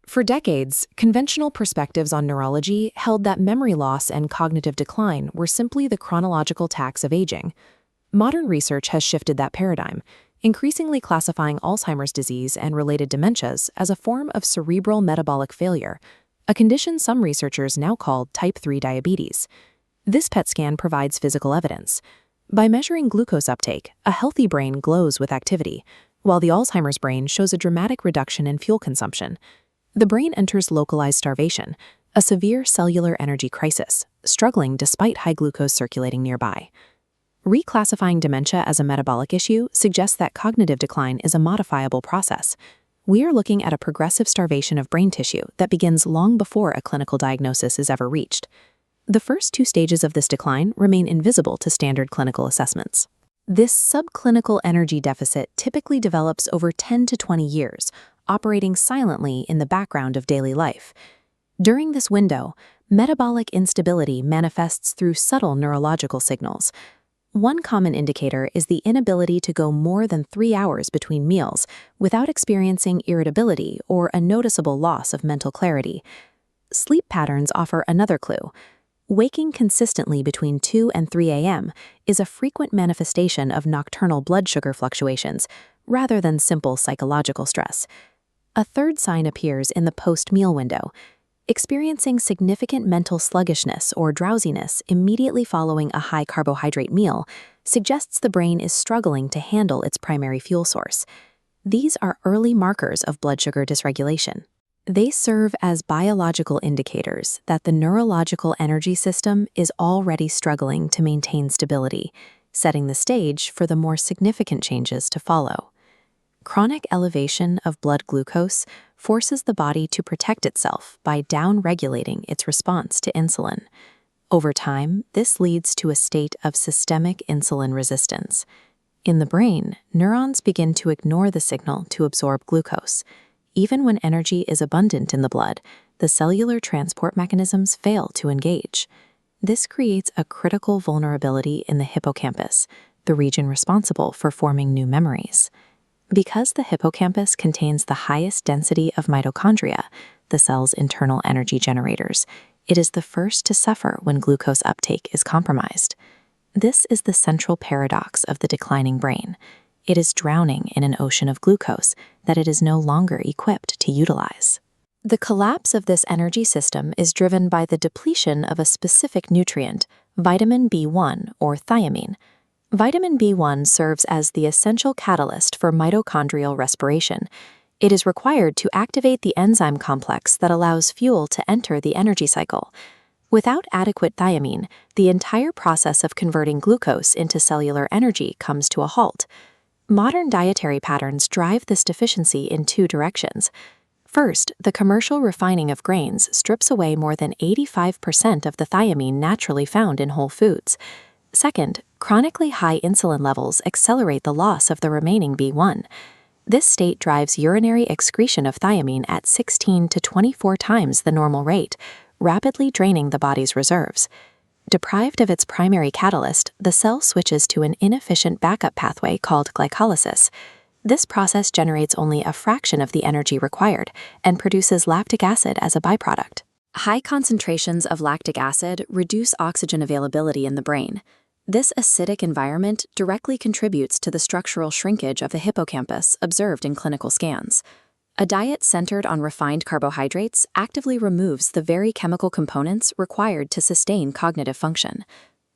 For decades, conventional perspectives on neurology held that memory loss and cognitive decline were simply the chronological tax of aging. Modern research has shifted that paradigm, increasingly classifying Alzheimer's disease and related dementias as a form of cerebral metabolic failure, a condition some researchers now call type 3 diabetes. This PET scan provides physical evidence. By measuring glucose uptake, a healthy brain glows with activity, while the Alzheimer's brain shows a dramatic reduction in fuel consumption. The brain enters localized starvation, a severe cellular energy crisis, struggling despite high glucose circulating nearby. Reclassifying dementia as a metabolic issue suggests that cognitive decline is a modifiable process. We are looking at a progressive starvation of brain tissue that begins long before a clinical diagnosis is ever reached. The first two stages of this decline remain invisible to standard clinical assessments. This subclinical energy deficit typically develops over 10 to 20 years, operating silently in the background of daily life. During this window, metabolic instability manifests through subtle neurological signals. One common indicator is the inability to go more than 3 hours between meals without experiencing irritability or a noticeable loss of mental clarity. Sleep patterns offer another clue. Waking consistently between 2 and 3 a.m. is a frequent manifestation of nocturnal blood sugar fluctuations, rather than simple psychological stress. A third sign appears in the post-meal window. Experiencing significant mental sluggishness or drowsiness immediately following a high-carbohydrate meal suggests the brain is struggling to handle its primary fuel source. These are early markers of blood sugar dysregulation. They serve as biological indicators that the neurological energy system is already struggling to maintain stability, setting the stage for the more significant changes to follow. Chronic elevation of blood glucose forces the body to protect itself by down-regulating its response to insulin. Over time, this leads to a state of systemic insulin resistance. In the brain, neurons begin to ignore the signal to absorb glucose. Even when energy is abundant in the blood, the cellular transport mechanisms fail to engage. This creates a critical vulnerability in the hippocampus, the region responsible for forming new memories. Because the hippocampus contains the highest density of mitochondria, the cell's internal energy generators, it is the first to suffer when glucose uptake is compromised. This is the central paradox of the declining brain. It is drowning in an ocean of glucose that it is no longer equipped to utilize. The collapse of this energy system is driven by the depletion of a specific nutrient, vitamin B1 or thiamine. Vitamin B1 serves as the essential catalyst for mitochondrial respiration. It is required to activate the enzyme complex that allows fuel to enter the energy cycle. Without adequate thiamine, the entire process of converting glucose into cellular energy comes to a halt. Modern dietary patterns drive this deficiency in two directions. First, the commercial refining of grains strips away more than 85% of the thiamine naturally found in whole foods. Second, chronically high insulin levels accelerate the loss of the remaining B1. This state drives urinary excretion of thiamine at 16 to 24 times the normal rate, rapidly draining the body's reserves. Deprived of its primary catalyst, the cell switches to an inefficient backup pathway called glycolysis. This process generates only a fraction of the energy required and produces lactic acid as a byproduct. High concentrations of lactic acid reduce oxygen availability in the brain. This acidic environment directly contributes to the structural shrinkage of the hippocampus observed in clinical scans. A diet centered on refined carbohydrates actively removes the very chemical components required to sustain cognitive function.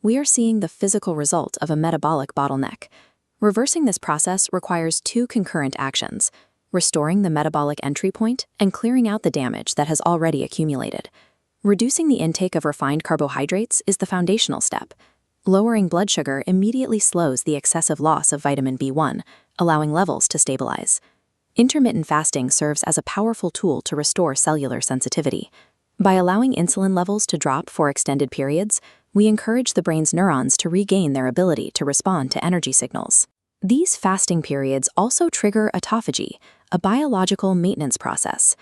We are seeing the physical result of a metabolic bottleneck. Reversing this process requires two concurrent actions: restoring the metabolic entry point and clearing out the damage that has already accumulated. Reducing the intake of refined carbohydrates is the foundational step. Lowering blood sugar immediately slows the excessive loss of vitamin B1, allowing levels to stabilize. Intermittent fasting serves as a powerful tool to restore cellular sensitivity. By allowing insulin levels to drop for extended periods, we encourage the brain's neurons to regain their ability to respond to energy signals. These fasting periods also trigger autophagy, a biological maintenance process.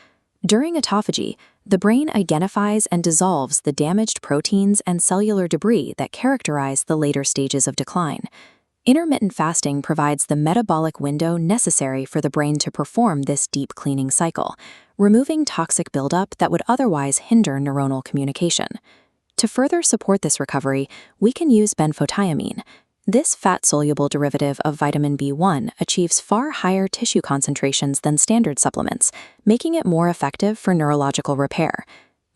During autophagy, the brain identifies and dissolves the damaged proteins and cellular debris that characterize the later stages of decline. Intermittent fasting provides the metabolic window necessary for the brain to perform this deep cleaning cycle, removing toxic buildup that would otherwise hinder neuronal communication. To further support this recovery, we can use benfotiamine. This fat-soluble derivative of vitamin B1 achieves far higher tissue concentrations than standard supplements, making it more effective for neurological repair.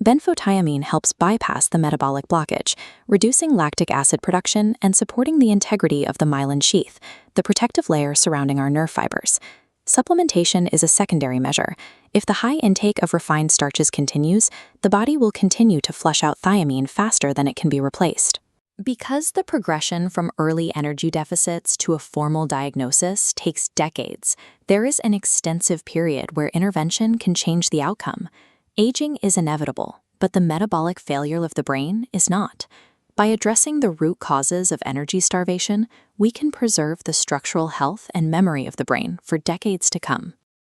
Benfotiamine helps bypass the metabolic blockage, reducing lactic acid production and supporting the integrity of the myelin sheath, the protective layer surrounding our nerve fibers. Supplementation is a secondary measure. If the high intake of refined starches continues, the body will continue to flush out thiamine faster than it can be replaced. Because the progression from early energy deficits to a formal diagnosis takes decades, there is an extensive period where intervention can change the outcome. Aging is inevitable, but the metabolic failure of the brain is not. By addressing the root causes of energy starvation, we can preserve the structural health and memory of the brain for decades to come.